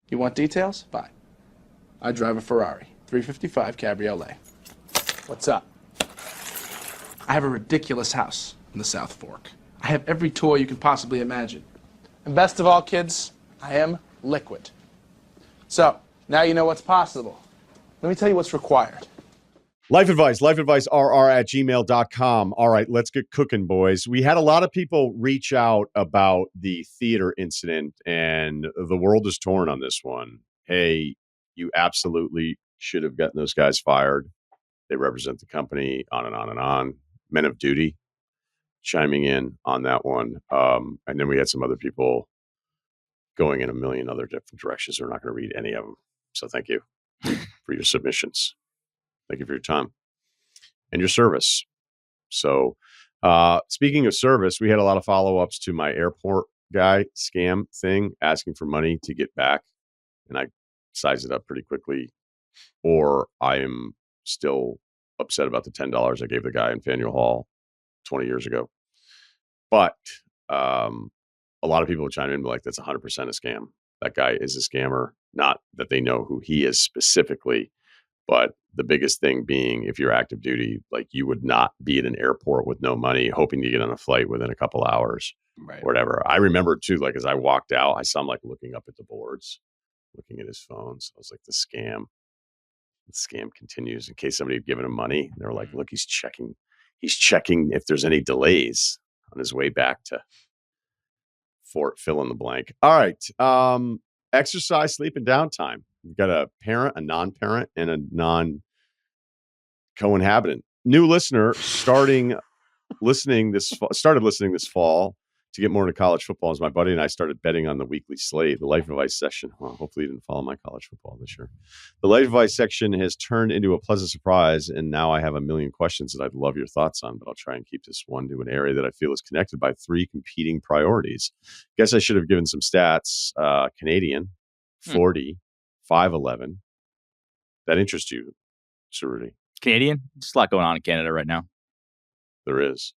You want details? Fine. I drive a Ferrari 355 Cabriolet. What's up? I have a ridiculous house in the South Fork. I have every toy you can possibly imagine. And best of all, kids, I am liquid. So, now you know what's possible. Let me tell you what's required. Life advice, lifeadvicerr@gmail.com. All right, let's get cooking, boys. We had a lot of people reach out about the theater incident, and the world is torn on this one. Hey, you absolutely should have gotten those guys fired. They represent the company, on and on and on. Men of duty chiming in on that one. And then we had some other people going in a million other different directions. We're not going to read any of them. So thank you for your submissions. Thank you for your time and your service. So speaking of service, we had a lot of follow-ups to my airport guy scam thing, asking for money to get back. And I sized it up pretty quickly. Or I am still upset about the $10 I gave the guy in Faneuil Hall 20 years ago. But a lot of people chime in like, that's 100% a scam. That guy is a scammer. Not that they know who he is specifically, but the biggest thing being, if you're active duty, like you would not be at an airport with no money, hoping to get on a flight within a couple hours, right? Whatever. I remember too, like as I walked out, I saw him like looking up at the boards, looking at his phone. So I was like, the scam continues in case somebody had given him money. They were like, look, he's checking if there's any delays on his way back to Fort fill in the blank. All right. Exercise, sleep, and downtime. We've got a parent, a non-parent, and a non-coinhabitant. New listener started listening this fall to get more into college football. As my buddy and I started betting on the weekly slate, the life advice section. Well, hopefully you didn't follow my college football this year. The life advice section has turned into a pleasant surprise, and now I have a million questions that I'd love your thoughts on, but I'll try and keep this one to an area that I feel is connected by three competing priorities. Guess I should have given some stats. Canadian, 40, 5'11". That interests you, Ceruti? Canadian? There's a lot going on in Canada right now. There is.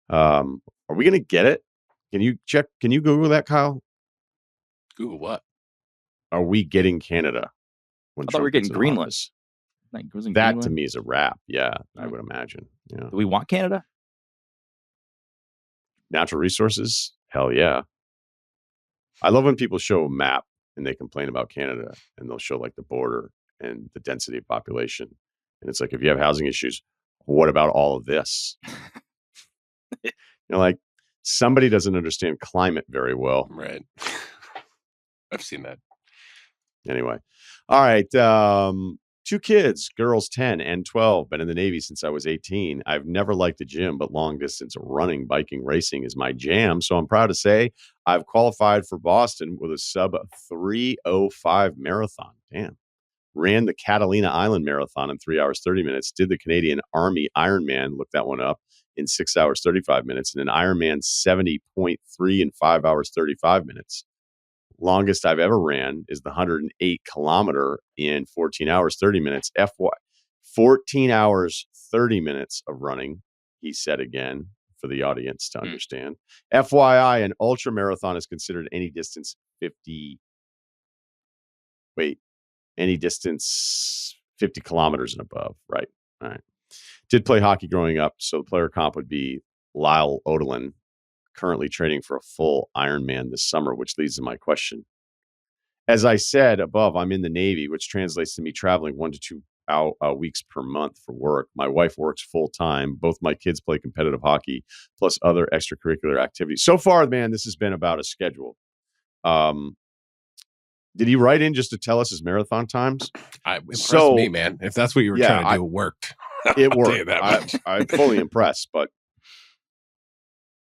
Are we going to get it? Can you check? Can you Google that, Kyle? Google what? Are we getting Canada? I thought we were getting Greenland. Like, that Greenland? to me is a wrap. Yeah, I would imagine. Yeah. Do we want Canada? Natural resources? Hell yeah. I love when people show a map and they complain about Canada, and they'll show like the border and the density of population. And it's like, if you have housing issues, what about all of this? Like, somebody doesn't understand climate very well. Right. I've seen that. Anyway. All right. 2 kids, girls 10 and 12, been in the Navy since I was 18. I've never liked the gym, but long distance running, biking, racing is my jam. So I'm proud to say I've qualified for Boston with a sub 3:05 marathon. Damn. Ran the Catalina Island Marathon in 3 hours, 30 minutes. Did the Canadian Army Ironman, look that one up, in 6 hours, 35 minutes. And an Ironman 70.3 in 5 hours, 35 minutes. Longest I've ever ran is the 108 kilometer in 14 hours, 30 minutes. 14 hours, 30 minutes of running, he said again, for the audience to understand. FYI, an ultra marathon is considered any distance 50 kilometers and above, right? All right. Did play hockey growing up, so the player comp would be Lyle Odelin, currently training for a full Ironman this summer, which leads to my question. As I said above, I'm in the Navy, which translates to me traveling 1 to 2 weeks per month for work. My wife works full time. Both my kids play competitive hockey, plus other extracurricular activities. So far, man, this has been about a schedule. Did he write in just to tell us his marathon times? Impressed me, man. If that's what you were trying to do, it worked. It worked. I'm fully impressed. But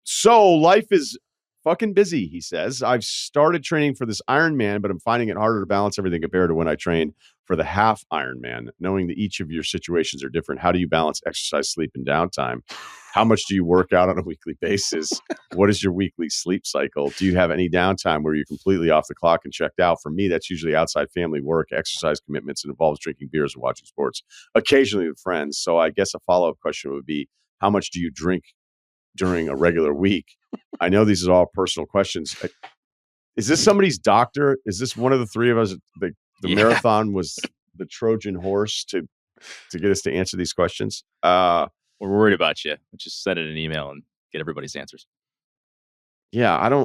so life is fucking busy, he says. I've started training for this Ironman, but I'm finding it harder to balance everything compared to when I trained for the half Ironman. Knowing that each of your situations are different, how do you balance exercise, sleep, and downtime? How much do you work out on a weekly basis? What is your weekly sleep cycle? Do you have any downtime where you're completely off the clock and checked out? For me, that's usually outside family work, exercise commitments, and involves drinking beers and watching sports, occasionally with friends. So I guess a follow-up question would be, how much do you drink during a regular week? I know these are all personal questions. Is this somebody's doctor? Is this one of the three of us? The marathon was the Trojan horse to get us to answer these questions. We're worried about you. Just send it an email and get everybody's answers. Yeah,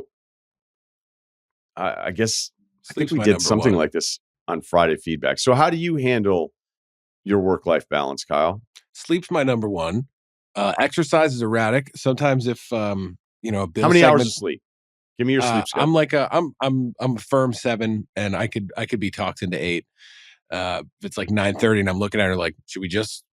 I guess I think we did something like this on Friday feedback. So how do you handle your work-life balance, Kyle? Sleep's my number one. Exercise is erratic. Sometimes if a bill how many hours of sleep? Give me your sleep schedule. I'm like I'm a firm 7, and I could be talked into 8. If it's like 9:30 and I'm looking at her like, should we just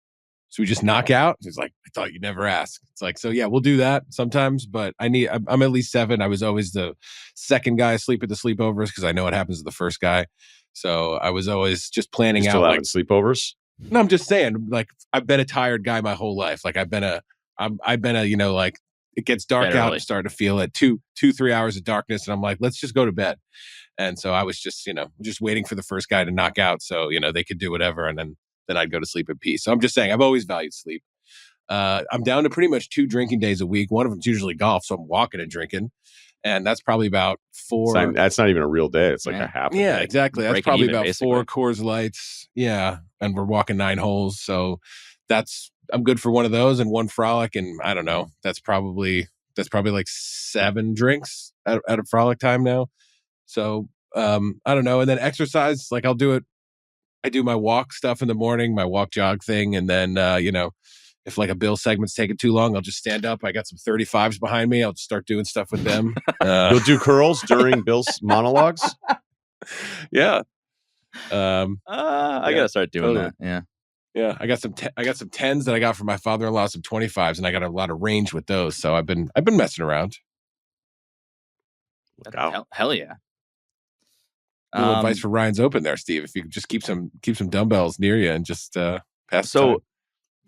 knock out? She's like, I thought you'd never ask. It's like, so yeah, we'll do that sometimes, but I'm at least 7. I was always the second guy asleep at the sleepovers because I know what happens to the first guy. So I was always just planning out like sleepovers. No, I'm just saying, like, I've been a tired guy my whole life. Like I've been a like, it gets dark out, I'm starting to feel it. 2-3 hours of darkness, and I'm like, let's just go to bed. And so I was just waiting for the first guy to knock out, so they could do whatever, and then I'd go to sleep in peace. So I'm just saying, I've always valued sleep. I'm down to pretty much 2 drinking days a week. One of them's usually golf, so I'm walking and drinking, and that's probably about 4. That's not even a real day. It's like a half. Yeah, exactly. That's probably about basically. 4 Coors Lights. Yeah, and we're walking 9 holes, so I'm good for one of those and 1 frolic, and I don't know. That's probably like 7 drinks out of frolic time now. So I don't know. And then exercise, like I do my walk stuff in the morning, my walk jog thing, and then if like a Bill segment's taking too long, I'll just stand up. I got some 35s behind me. I'll just start doing stuff with them. You'll do curls during Bill's monologues? Yeah. I gotta start doing that. Yeah. Yeah, I got some 10s that I got from my father-in-law, some 25s, and I got a lot of range with those. So I've been messing around. Hell yeah. A little advice for Ryan's Open there, Steve. If you could just keep some dumbbells near you and just pass. So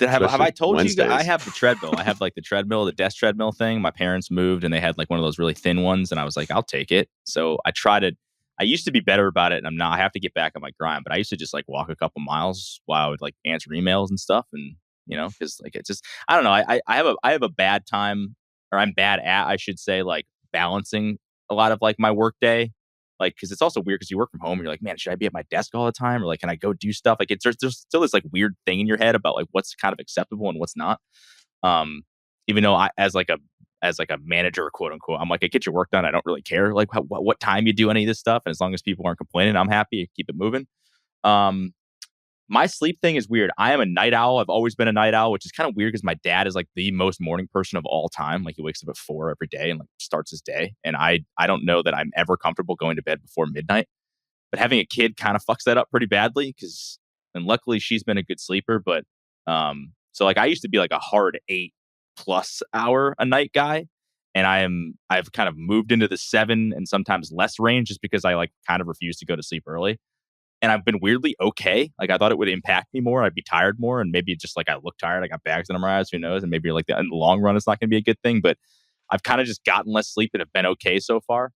have I told Wednesdays. you guys I have the treadmill? I have like the treadmill, the desk treadmill thing. My parents moved and they had like one of those really thin ones, and I was like, I'll take it. So I used to be better about it, and I'm not. I have to get back on my grind, but I used to just like walk a couple miles while I would like answer emails and stuff, and because like it's just I don't know. I have a bad time, or I'm bad at, I should say, like balancing a lot of like my work day, like because it's also weird because you work from home and you're like, man, should I be at my desk all the time, or like can I go do stuff? Like there's still this like weird thing in your head about like what's kind of acceptable and what's not. Even though as like a manager, quote unquote, I'm like, I get your work done. I don't really care like what time you do any of this stuff. And as long as people aren't complaining, I'm happy. Keep it moving. My sleep thing is weird. I am a night owl. I've always been a night owl, which is kind of weird because my dad is like the most morning person of all time. Like he wakes up at 4 every day and like starts his day. And I don't know that I'm ever comfortable going to bed before midnight. But having a kid kind of fucks that up pretty badly and luckily she's been a good sleeper. But so like I used to be like a hard 8+ hour a night guy, and I've kind of moved into the 7 and sometimes less range just because I like kind of refuse to go to sleep early, and I've been weirdly okay. Like I thought it would impact me more, I'd be tired more, and maybe just like I look tired, I got bags under my eyes, who knows, and maybe like in the long run it's not going to be a good thing, but I've kind of just gotten less sleep and have been okay so far.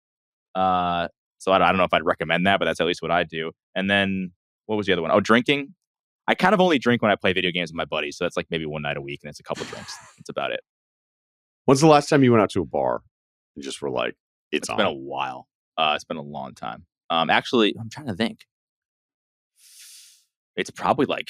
So I don't know if I'd recommend that, but that's at least what I do. And then what was the other one? Oh, drinking. I kind of only drink when I play video games with my buddies. So that's like maybe one night a week and it's a couple drinks. That's about it. When's the last time you went out to a bar and just were like, it's on? Been a while. It's been a long time. Actually, I'm trying to think. It's probably like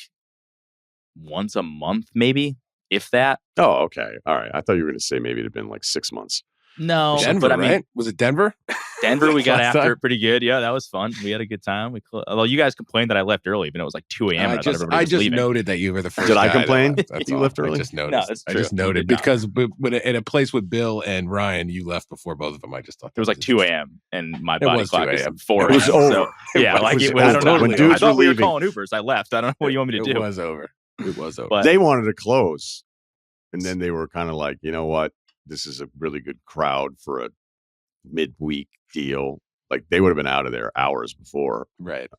once a month, maybe, if that. Oh, okay. All right. I thought you were going to say maybe it had been like 6 months. No, Denver, but I mean, right? Was it Denver? Denver, we got after it pretty good. Yeah, that was fun. We had a good time. Although you guys complained that I left early, even though it was like 2 a.m. I just noted that you were the first. Did I complain that you left early? I just noticed. No, that's true. I just noted because when in a place with Bill and Ryan, you left before both of them. I just thought it was like 2 a.m. and my It body was clock 2 is a.m. 4 It was a.m. over. So, yeah, like was I don't know. when I dudes thought were we were leaving. calling Ubers. I left. I don't know what you want me to do. It was over. It was over. But They wanted to close, and then they were kind of like, you know what? This is a really good crowd for a midweek deal. Like they would have been out of there hours before. Right.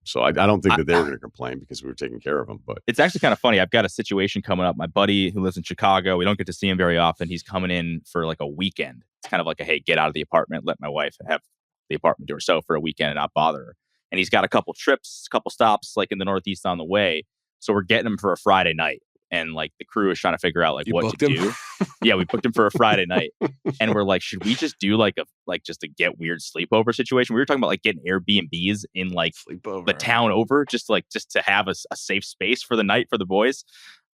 So I don't think that they were going to complain because we were taking care of them. But it's actually kind of funny. I've got a situation coming up. My buddy who lives in Chicago, we don't get to see him very often. He's coming in for like a weekend. It's kind of like a, hey, get out of the apartment. Let my wife have the apartment to herself for a weekend and not bother her. And he's got a couple trips, couple stops like in the Northeast on the way. So we're getting him for a Friday night. and like the crew is trying to figure out like You what booked to him? do. Yeah, we booked him for a Friday night, and we're like, should we just do like just a get weird sleepover situation? We were talking about like getting Airbnbs in like Sleepover. the town over, just to have a safe space for the night for the boys.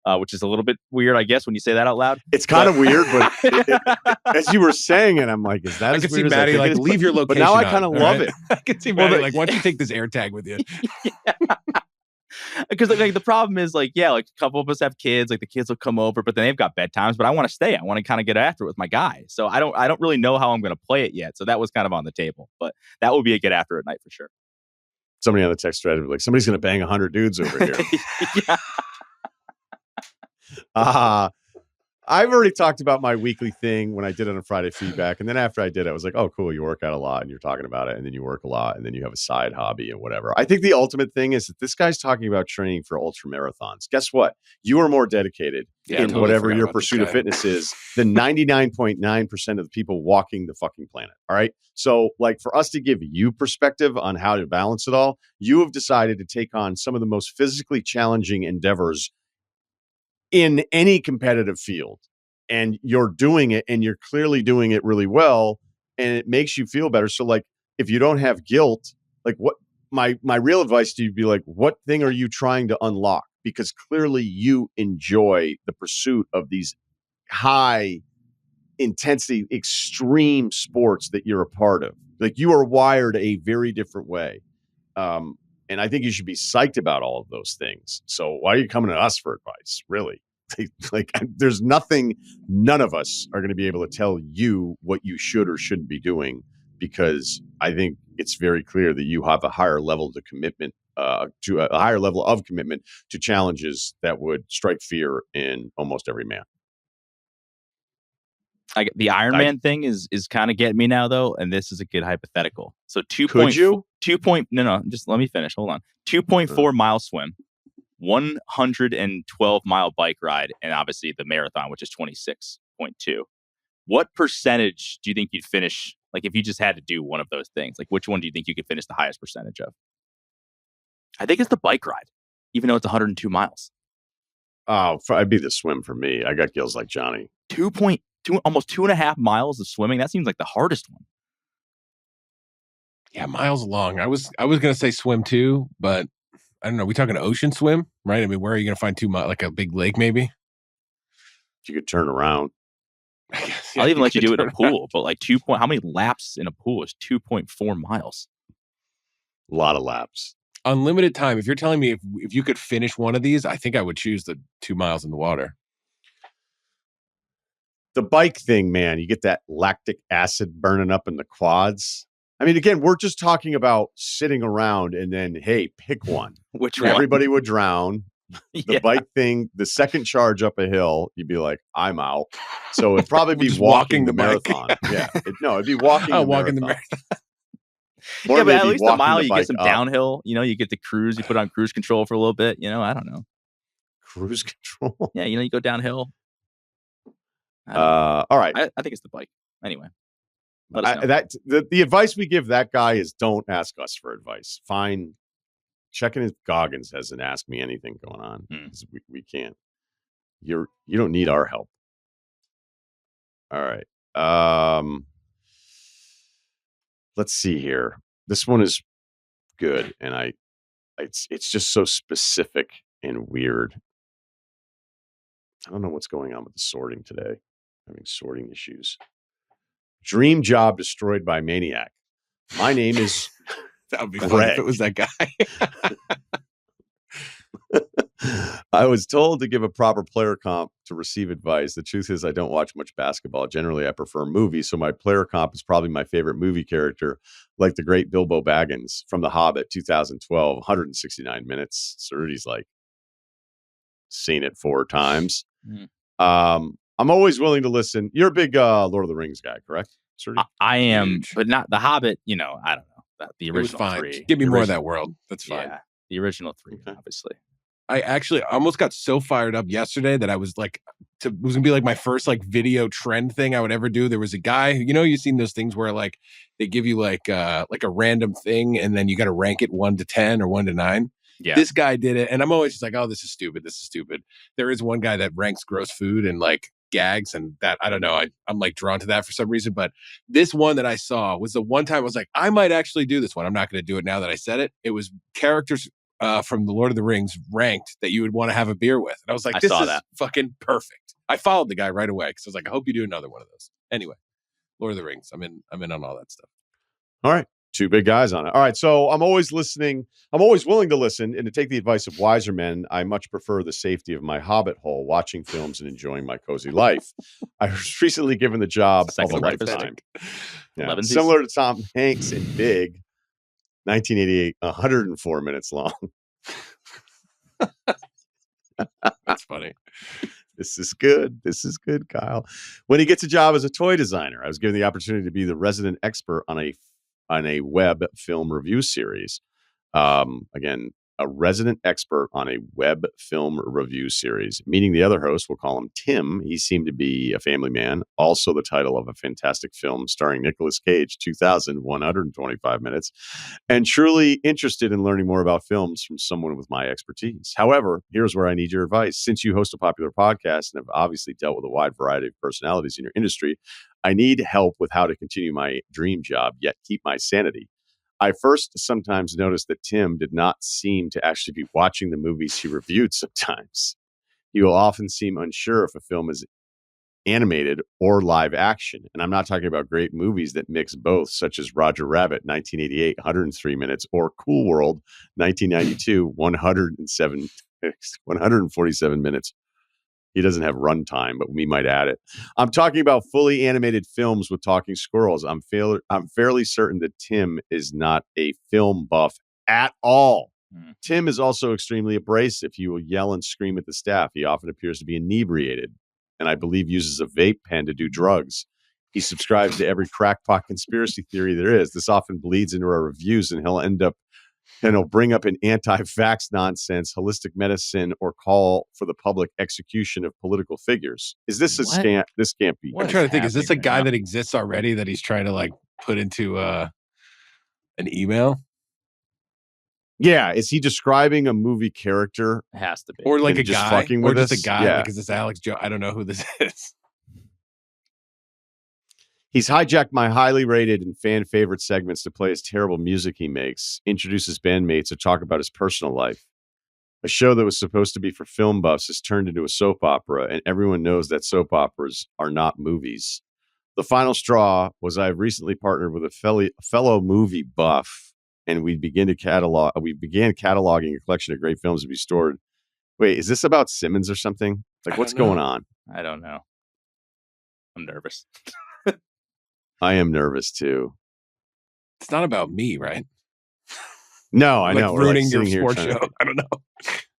Which is a little bit weird, I guess, when you say that out loud. It's kind of weird, but as you were saying it, I'm like, is that I as can see weird as Maddie think like it is? leave your But location. now I on, kind of all love right? it. I can see Maddie like, why don't you take this air tag with you? Because like the problem is like, yeah, like a couple of us have kids, like the kids will come over, but then they've got bedtimes, but I want to stay. I want to kind of get after it with my guy. So I don't really know how I'm going to play it yet. So that was kind of on the table, but that will be a get after it night for sure. Somebody on the text thread would be like, somebody's going to bang 100 dudes over here. Yeah. I've already talked about my weekly thing when I did it on Friday feedback. And then after I did it, I was like, oh, cool. You work out a lot and you're talking about it. And then you work a lot and then you have a side hobby and whatever. I think the ultimate thing is that this guy's talking about training for ultra marathons. Guess what? You are more dedicated Yeah, I in totally whatever forgot your about this pursuit of guy. fitness is than 99.9% of the people walking the fucking planet. All right. So like for us to give you perspective on how to balance it all, you have decided to take on some of the most physically challenging endeavors in any competitive field, and you're doing it and you're clearly doing it really well, and it makes you feel better. So like if you don't have guilt, like what my real advice to you would be like, what thing are you trying to unlock? Because clearly you enjoy the pursuit of these high intensity extreme sports that you're a part of. Like you are wired a very different way. And I think you should be psyched about all of those things. So why are you coming to us for advice? Really? Like there's nothing, none of us are going to be able to tell you what you should or shouldn't be doing, because I think it's very clear that you have a higher level of commitment to challenges that would strike fear in almost every man. The Ironman thing is kind of getting me now though, and this is a good hypothetical. So just let me finish. Hold on. 2.4 mile swim, 112 mile bike ride, and obviously the marathon, which is 26.2. What percentage do you think you'd finish? Like if you just had to do one of those things, like which one do you think you could finish the highest percentage of? I think it's the bike ride, even though it's 102 miles. Oh, I'd be the swim for me. I got gills like Johnny. 2.2, almost 2.5 miles of swimming. That seems like the hardest one. Yeah, miles long. I was gonna say swim too, but I don't know. We talking ocean swim, right? I mean, where are you gonna find 2 miles? Like a big lake, maybe? You could turn around. I guess, I'll even let you could do it in turn a pool, but like how many laps in a pool is 2.4 miles? A lot of laps. Unlimited time. If you're telling me if you could finish one of these, I think I would choose the 2 miles in the water. The bike thing, man, you get that lactic acid burning up in the quads. I mean, again, we're just talking about sitting around and then, hey, pick one. Which one? Everybody would drown. The Yeah. bike thing, the second charge up a hill, you'd be like, I'm out. So it'd probably be Just walking the bike. marathon. Yeah. It'd be walking the Walking marathon. the marathon. Or Yeah, but at maybe least the walking mile the you bike get some up. downhill. You get to cruise. You put on cruise control for a little bit. I don't know. Cruise control. Yeah, you go downhill. All right. I think it's the bike. Anyway, let us know. The advice we give that guy is don't ask us for advice. Fine. Checking his Goggins hasn't asked me anything going on. We can't. You don't need our help. All right. Let's see here. This one is good, and it's just so specific and weird. I don't know what's going on with the sorting today. I'm having sorting issues. Dream job destroyed by maniac. My name is That would be funny if it was that guy. I was told to give a proper player comp to receive advice. The truth is I don't watch much basketball. Generally, I prefer movies, so my player comp is probably my favorite movie character, like the great Bilbo Baggins from The Hobbit, 2012, 169 minutes. Ceruti's like seen it 4 times. I'm always willing to listen. You're a big Lord of the Rings guy, correct, Ceruti? I am, Huge. but not The Hobbit. I don't know. The It was original fine. 3. Give me The more of original- that world. That's fine. Yeah, the original 3, Okay. obviously. I actually almost got so fired up yesterday that I was like, it was gonna be like my first like video trend thing I would ever do. There was a guy, you've seen those things where like they give you like a random thing and then you got to rank it 1 to 10 or 1 to 9. Yeah. This guy did it. And I'm always just like, oh, this is stupid. This is stupid. There is one guy that ranks gross food and like gags, and that, I don't know. I'm like drawn to that for some reason. But this one that I saw was the one time I was like, I might actually do this one. I'm not going to do it now that I said it. It was characters from the Lord of the Rings ranked that you would want to have a beer with. And I was like, this is fucking perfect. I followed the guy right away because I was like, I hope you do another one of those. Anyway, Lord of the Rings. I'm in on all that stuff. All right. Two big guys on it. All right. So I'm always listening. I'm always willing to listen and to take the advice of wiser men. I much prefer the safety of my hobbit hole, watching films and enjoying my cozy life. I was recently given the job of a lifetime. Yeah. Similar to Tom Hanks in Big, 1988, 104 minutes long. That's funny. This is good. This is good, Kyle. When he gets a job as a toy designer, I was given the opportunity to be the resident expert on a web film review series. Again, a resident expert on a web film review series. Meeting the other host, we'll call him Tim. He seemed to be a family man. Also the title of a fantastic film starring Nicolas Cage, 2,125 minutes. And truly interested in learning more about films from someone with my expertise. However, here's where I need your advice. Since you host a popular podcast and have obviously dealt with a wide variety of personalities in your industry, I need help with how to continue my dream job, yet keep my sanity. I first sometimes noticed that Tim did not seem to actually be watching the movies he reviewed sometimes. He will often seem unsure if a film is animated or live action. And I'm not talking about great movies that mix both, such as Roger Rabbit, 1988, 103 minutes, or Cool World, 1992, 147 minutes. He doesn't have runtime, but we might add it. I'm talking about fully animated films with talking squirrels. I'm fairly certain that Tim is not a film buff at all. Tim is also extremely abrasive. He will yell and scream at the staff. He often appears to be inebriated, and I believe uses a vape pen to do drugs. He subscribes to every crackpot conspiracy theory there is. This often bleeds into our reviews, and he'll bring up an anti-vax nonsense, holistic medicine, or call for the public execution of political figures. Is this a scam? This can't be. I'm trying to think. Is this a guy that exists already that he's trying to like put into an email? Yeah. Is he describing a movie character? It has to be. Or like a just guy? fucking with or just us? a guy? Yeah. Like, is this Alex Joe? I don't know who this is. He's hijacked my highly rated and fan favorite segments to play his terrible music he makes, introduce his bandmates, or talk about his personal life. A show that was supposed to be for film buffs has turned into a soap opera, and everyone knows that soap operas are not movies. The final straw was I've recently partnered with a fellow movie buff, and we began cataloging a collection of great films to be stored. Wait, is this about Simmons or something? Like, what's going on? I don't know. I'm nervous. I am nervous too. It's not about me, right? No, I know. Ruining your sports show. I don't know.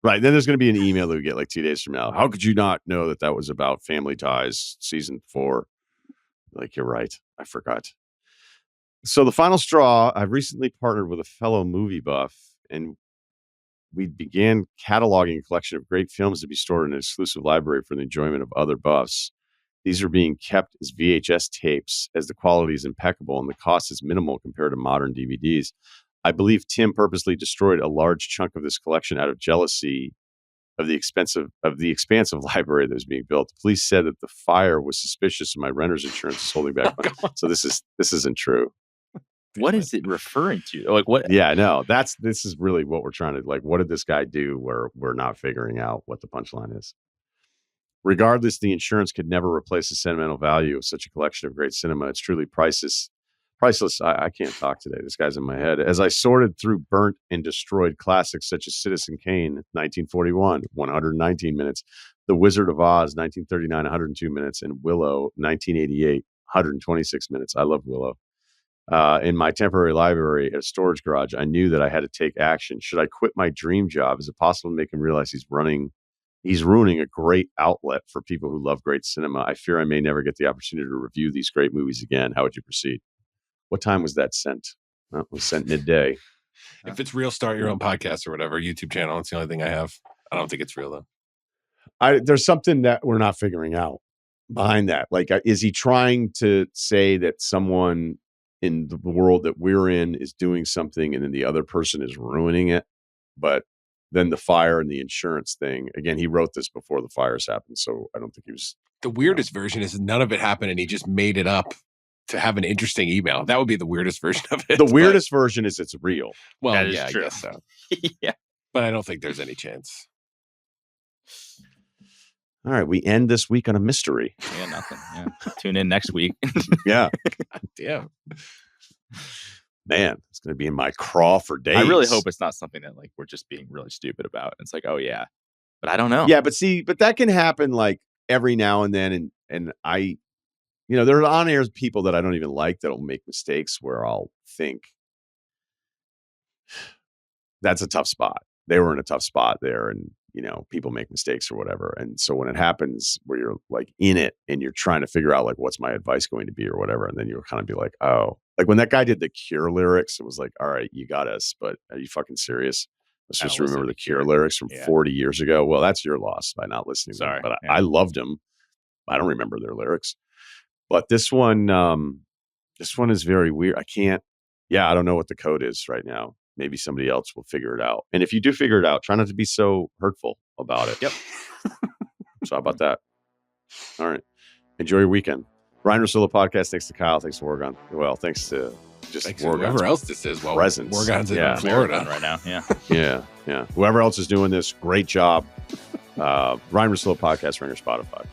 Right. Then there's going to be an email that we get like 2 days from now. How could you not know that was about Family Ties season 4? Like, you're right. I forgot. So the final straw, I've recently partnered with a fellow movie buff, and we began cataloging a collection of great films to be stored in an exclusive library for the enjoyment of other buffs. These are being kept as VHS tapes, as the quality is impeccable and the cost is minimal compared to modern DVDs. I believe Tim purposely destroyed a large chunk of this collection out of jealousy of the expansive library that was being built. The police said that the fire was suspicious, and my renter's insurance is holding back. So this isn't true. What is it referring to? Like what? Yeah, no, this is really what we're trying to like. What did this guy do? Where we're not figuring out what the punchline is. Regardless, the insurance could never replace the sentimental value of such a collection of great cinema. It's truly priceless. I can't talk today. This guy's in my head. As I sorted through burnt and destroyed classics such as Citizen Kane, 1941, 119 minutes, The Wizard of Oz, 1939, 102 minutes, and Willow, 1988, 126 minutes. I love Willow. In my temporary library at a storage garage, I knew that I had to take action. Should I quit my dream job? Is it possible to make him realize he's ruining a great outlet for people who love great cinema? I fear I may never get the opportunity to review these great movies again. How would you proceed? What time was that sent? Well, it was sent midday. If it's real, start your own podcast or whatever, YouTube channel. It's the only thing I have. I don't think it's real, though. There's something that we're not figuring out behind that. Like, is he trying to say that someone in the world that we're in is doing something and then the other person is ruining it? But then the fire and the insurance thing. Again, he wrote this before the fires happened, so I don't think he was. The weirdest version is none of it happened and he just made it up to have an interesting email. That would be the weirdest version of it. The weirdest version is it's real. Well, That is yeah, true. I guess so. Yeah. But I don't think there's any chance. All right, we end this week on a mystery. Yeah, nothing. Yeah. Tune in next week. Yeah, Yeah. man, it's going to be in my craw for days. I really hope it's not something that like we're just being really stupid about. It's like, oh yeah, but I don't know. Yeah, but that can happen like every now and then, and I, there are on-air people that I don't even like that'll make mistakes where I'll think that's a tough spot. They were in a tough spot there, and people make mistakes or whatever. And so when it happens where you're like in it and you're trying to figure out like what's my advice going to be or whatever, and then you'll kind of be like, oh, like when that guy did the Cure lyrics, it was like, all right, you got us, but are you fucking serious? Let's just remember the Cure lyrics from 40 years ago. Well, that's your loss by not listening. Sorry, to them. But I loved them. I don't remember their lyrics. But this one is very weird. I don't know what the code is right now. Maybe somebody else will figure it out. And if you do figure it out, try not to be so hurtful about it. Yep. So how about that? All right. Enjoy your weekend. Ryen Russillo podcast. Thanks to Kyle. Thanks to Oregon. Well, thanks to whoever else this is. Well, presence. Oregon's in Florida right now. Yeah. Yeah. Whoever else is doing this, great job. Ryen Russillo podcast, Ringer, Spotify.